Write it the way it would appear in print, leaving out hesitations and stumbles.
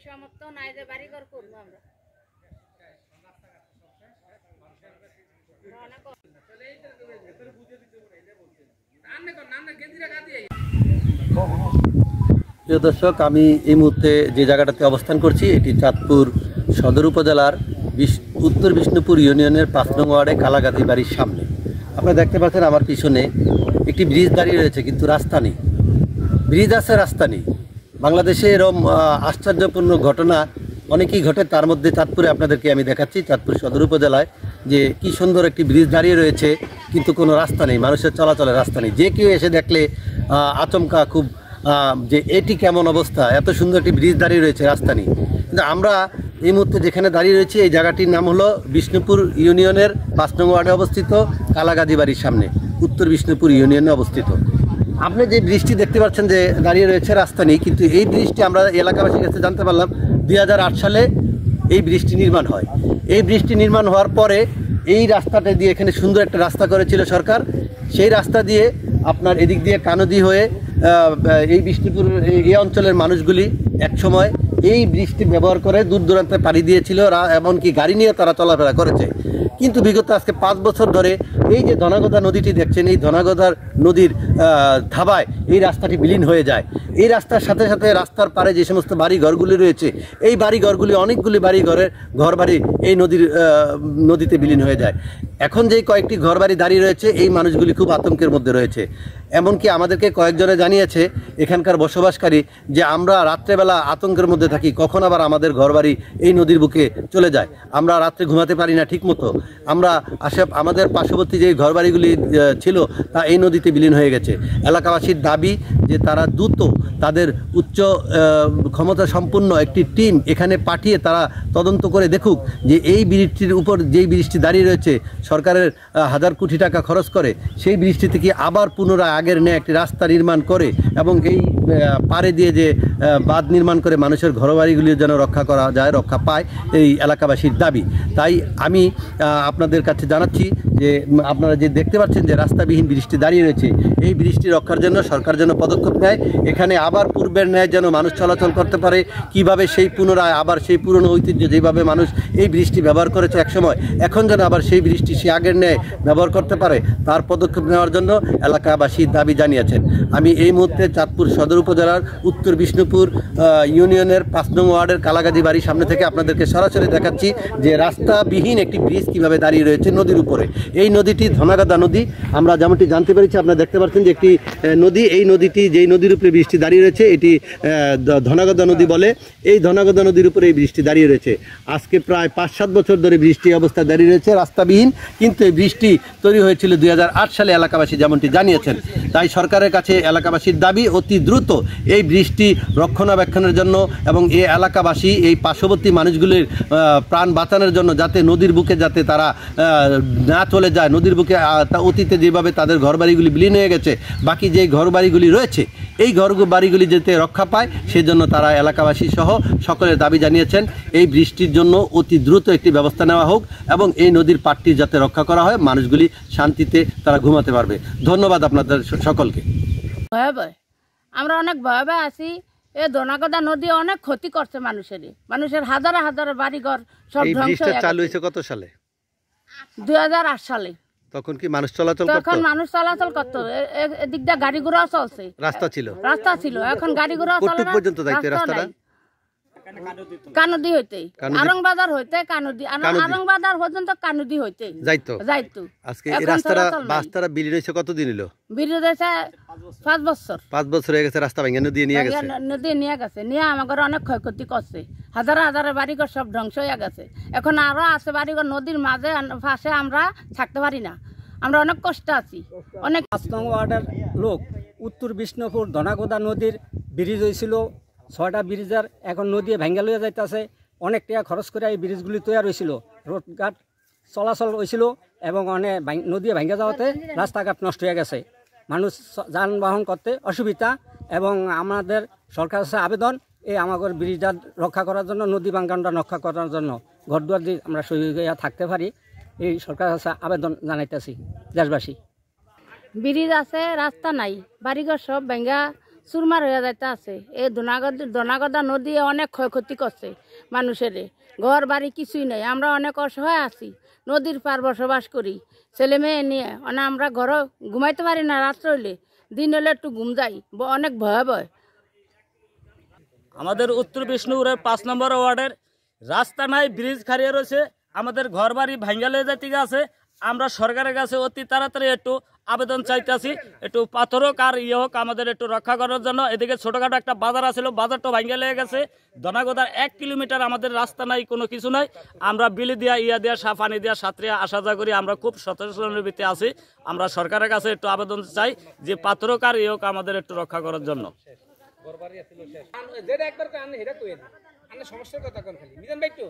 সামর্থ্য নাই যে বাড়িঘর করবো আমরা। প্রিয় দর্শক, আমি এই মুহূর্তে যে জায়গাটাতে অবস্থান করছি এটি চাঁদপুর সদর উপজেলার উত্তর বিষ্ণুপুর ইউনিয়নের ৫ নং ওয়ার্ডে কালাগাদি বাড়ির সামনে। আপনারা দেখতে পাচ্ছেন আমার পিছনে একটি ব্রিজ দাঁড়িয়ে রয়েছে, কিন্তু রাস্তা নেই। ব্রিজ আছে, রাস্তা নেই। বাংলাদেশে এরকম আশ্চর্যপূর্ণ ঘটনা অনেকেই ঘটে, তার মধ্যে চাঁদপুরে আপনাদেরকে আমি দেখাচ্ছি। চাঁদপুর সদর উপজেলায় যে কি সুন্দর একটি ব্রিজ দাঁড়িয়ে রয়েছে, কিন্তু কোনো রাস্তা নেই, মানুষের চলাচলের রাস্তা নেই। যে কেউ এসে দেখলে আচমকা খুব যে এটি কেমন অবস্থা, এত সুন্দর একটি ব্রিজ দাঁড়িয়ে রয়েছে, রাস্তা নেই। কিন্তু আমরা এই মুহূর্তে যেখানে দাঁড়িয়ে রয়েছি এই জায়গাটির নাম হলো বিষ্ণুপুর ইউনিয়নের ৫ নং ওয়ার্ডে অবস্থিত কালাগাদি বাড়ির সামনে, উত্তর বিষ্ণুপুর ইউনিয়নে অবস্থিত। আপনি যে ব্রিজটি দেখতে পাচ্ছেন যে দাঁড়িয়ে রয়েছে, রাস্তা নেই, কিন্তু এই ব্রিজটি আমরা এলাকাবাসীর কাছে জানতে পারলাম ২০০৮ সালে এই ব্রিজটি নির্মাণ হয়। এই ব্রিজটি নির্মাণ হওয়ার পরে এই রাস্তাটা দিয়ে এখানে সুন্দর একটা রাস্তা করেছিল সরকার। সেই রাস্তা দিয়ে আপনার এদিক দিয়ে কানদী হয়ে এই বিষ্ণুপুর এই অঞ্চলের মানুষগুলি একসময় এই ব্রিজটি ব্যবহার করে দূর দূরান্তে পাড়ি দিয়েছিল, এমনকি গাড়ি নিয়ে তারা চলাফেরা করেছে। কিন্তু বিগত আজকে ৫ বছর ধরে এই যে ধনাগদা নদীটি দেখছেন, এই ধনাগদার নদীর থাবায় এই রাস্তাটি বিলীন হয়ে যায়। এই রাস্তার সাথে সাথে রাস্তার পারে যে সমস্ত বাড়ি ঘরগুলি রয়েছে, এই বাড়ি ঘরগুলি অনেকগুলি বাড়ি ঘরের ঘরবাড়ি এই নদীতে বিলীন হয়ে যায়। এখন যেই কয়েকটি ঘরবাড়ি দাঁড়িয়ে রয়েছে, এই মানুষগুলি খুব আতঙ্কের মধ্যে রয়েছে। এমনকি আমাদেরকে কয়েকজনে জানিয়েছে এখানকার বসবাসকারী যে আমরা রাত্রেবেলা আতঙ্কের মধ্যে থাকি, কখন আবার আমাদের ঘরবাড়ি এই নদীর বুকে চলে যায়। আমরা রাত্রে ঘুমাতে পারি না ঠিক মতো। আমরা আমাদের পার্শ্ববর্তী যে ঘরবাড়িগুলি ছিল তা এই নদীতে বিলীন হয়ে গেছে। এলাকাবাসীর দাবি যে তারা দ্রুত তাদের উচ্চ ক্ষমতা সম্পন্ন একটি টিম এখানে পাঠিয়ে তারা তদন্ত করে দেখুক যে এই ব্রিজটির উপর যেই ব্রিজটি দাঁড়িয়ে রয়েছে সরকারের হাজার কোটি টাকা খরচ করে, সেই ব্রিজটি থেকে আবার পুনরায় আগের ন্যায় একটি রাস্তা নির্মাণ করে এবং এই পাড়ে দিয়ে যে বাঁধ নির্মাণ করে মানুষের ঘরবাড়িগুলি যেন রক্ষা করা যায়, রক্ষা পায়, এই এলাকাবাসীর দাবি। তাই আমি আপনাদের কাছে জানাচ্ছি যে আপনারা যে দেখতে পাচ্ছেন যে রাস্তাবিহীন ব্রিজটি দাঁড়িয়ে রয়েছে, এই ব্রিজটি রক্ষার জন্য সরকার যেন পদক্ষেপ নেয়। এখানে আবার পূর্বের ন্যায় যেন মানুষ চলাচল করতে পারে, কিভাবে সেই পুনরায় আবার সেই পুরনো ঐতিহ্য যেভাবে মানুষ এই ব্রিজটি ব্যবহার করেছে একসময়, এখন যেন আবার সেই ব্রিজটি সে আগের ন্যায় ব্যবহার করতে পারে, তার পদক্ষেপ নেওয়ার জন্য এলাকাবাসী দাবি জানিয়েছেন। আমি এই মুহূর্তে চাঁদপুর সদর উপজেলার উত্তর বিষ্ণুপুর ইউনিয়নের ৫ নং ওয়ার্ডের কালাগাদি বাড়ির সামনে থেকে আপনাদেরকে সরাসরি দেখাচ্ছি যে রাস্তাবিহীন একটি ব্রিজ কিভাবে দাঁড়িয়ে রয়েছে নদীর উপরে। এই নদীটি ধনাগদা নদী। আমরা যেমনটি জানতে পেরেছি, আপনারা দেখতে পাচ্ছেন যে একটি নদী, এই নদীটি যেই নদীর উপরে বৃষ্টি দাঁড়িয়ে রয়েছে এটি ধনাগদা নদী বলে। এই ধনাগদা নদীর উপরে এই বৃষ্টি দাঁড়িয়ে রয়েছে। আজকে প্রায় ৫-৭ বছর ধরে বৃষ্টি অবস্থায় দাঁড়িয়ে রয়েছে রাস্তাবিহীন, কিন্তু এই বৃষ্টি তৈরি হয়েছিল ২০০৮ সালে এলাকাবাসী যেমনটি জানিয়েছেন। তাই সরকারের কাছে এলাকাবাসীর দাবি অতি দ্রুত এই বৃষ্টি রক্ষণাবেক্ষণের জন্য এবং এই এলাকাবাসী এই পার্শ্ববর্তী মানুষগুলির প্রাণ বাঁচানোর জন্য যাতে নদীর বুকে যাতে তারা না চলে যায়, নদীর বুকে অতীতে যেভাবে তাদের ঘরবাড়িগুলি বিলীন হয়ে গেছে, বাকি যে ঘরবাড়িগুলি রয়েছে এই ঘরবাড়িগুলি যাতে রক্ষা পায় সেজন্য তারা এলাকাবাসী সহ সকলের দাবি জানিয়েছেন এই বৃষ্টির জন্য অতি দ্রুত একটি ব্যবস্থা নেওয়া হোক এবং এই নদীর পাড়টি যাতে রক্ষা করা হয়, মানুষগুলি শান্তিতে তারা ঘুমাতে পারবে। ধন্যবাদ আপনাদের সকলকে। ভয়াবহ, আমরা অনেক ভয়াবহ আছি। এই ধনাগদা নদী অনেক ক্ষতি করছে মানুষের হাজার হাজার বাড়িঘর সব ধ্বংস। চালু হয়েছে কত সালে? ২০০৮ সালে। তখন কি মানুষ চলাচল করতো? তখন মানুষ চলাচল করতো, এদিক দিয়ে গাড়ি ঘোড়া চলছে, রাস্তা ছিল। এখন গাড়ি ঘোড়া চলে না। পর্যন্ত যাইতে রাস্তাটা কানুদি হইতে আরংবাজার হইতে কানুদি, আরংবাজার পর্যন্ত কানুদি হইতে যাইতো। আজকে এই রাস্তাটা বিলীন হয়েছে কতদিন হলো? বিলীন হয়েছে ৫ বছর। ৫ বছর হয়ে গেছে। রাস্তা ভেঙে নদী নিয়ে গেছে, নিয়ে আমাদের অনেক ক্ষয়ক্ষতি করছে। হাজার হাজার বাড়িঘর সব ধ্বংস হয়ে গেছে। এখন আরো আছে বাড়িঘর নদীর মাঝে পাশে, আমরা থাকতে পারি না, আমরা অনেক কষ্ট আছি। অনেক ৫ নং ওয়ার্ডের লোক উত্তর বিষ্ণুপুর ধনাগদা নদীর ব্রিজ হয়েছিল ৬টা ব্রিজের, এখন নদী ভেঙ্গা লইয়া যাইতেছে। অনেক টাকা খরচ করে এই ব্রিজগুলি তৈরি হয়েছিল, রোডঘাট চলাচল হয়েছিল এবং অনেক নদী ভেঙ্গা যাওয়াতে রাস্তাঘাট নষ্ট হয়ে গেছে, মানুষ যানবাহন করতে অসুবিধা। এবং আমাদের সরকার কাছে আবেদন এই আমাদের ব্রিজটা রক্ষা করার জন্য, নদী বাঙ্গানটা রক্ষা করার জন্য, ঘরদুয়ার দিয়ে আমরা সহিত থাকতে পারি, এই সরকারের কাছে আবেদন জানাইতেছি দেশবাসী। ব্রিজ আছে, রাস্তা নাই, বাড়িঘর সব ভেঙ্গা চুরমার হয়ে যাইতে আছে। এই দনাগদা নদী অনেক ক্ষয়ক্ষতি করছে মানুষের, ঘর বাড়ি কিছুই নেই। আমরা অনেক অসহায় আছি, নদীর পার বসবাস করি ছেলে মেয়ে নিয়ে। আমরা ঘরে ঘুমাইতে পারি না, রাত্র হইলে, দিন হলে একটু ঘুম যাই, অনেক ভয়াবহ। আমাদের উত্তর বিষ্ণুপুরের 5 নম্বর ওয়ার্ডের রাস্তা নাই, ব্রিজ খারিয়ে রয়েছে, আমাদের ঘর বাড়ি ভাঙ্গালে যেতে আছে। আমরা সরকারের কাছে অতি তাড়াতাড়ি একটু আবেদন চাইতেছি, একটু পাথর হোক আর ইয়ে হোক আমাদের একটু রক্ষা করার জন্য। এদিকে ছোটখাটো একটা বাজার আছিল, বাজারটা ভাঙ্গা লেগে গেছে। দনাগোদার 1 কিলোমিটার আমাদের রাস্তা নাই, কোনো কিছু নাই। আমরা বিলি দিয়া ইয়া দিয়া পানি দিয়া সাঁতরিয়া আসা যাওয়া করি। আমরা খুব সচেতনের ভিত্তিতে আছি। আমরা সরকারের কাছে একটু আবেদন চাই যে পাথর হোক আর ইয়ে হোক আমাদের একটু রক্ষা করার জন্য। সমস্যার কথা কোন খালি মিজান ভাই তো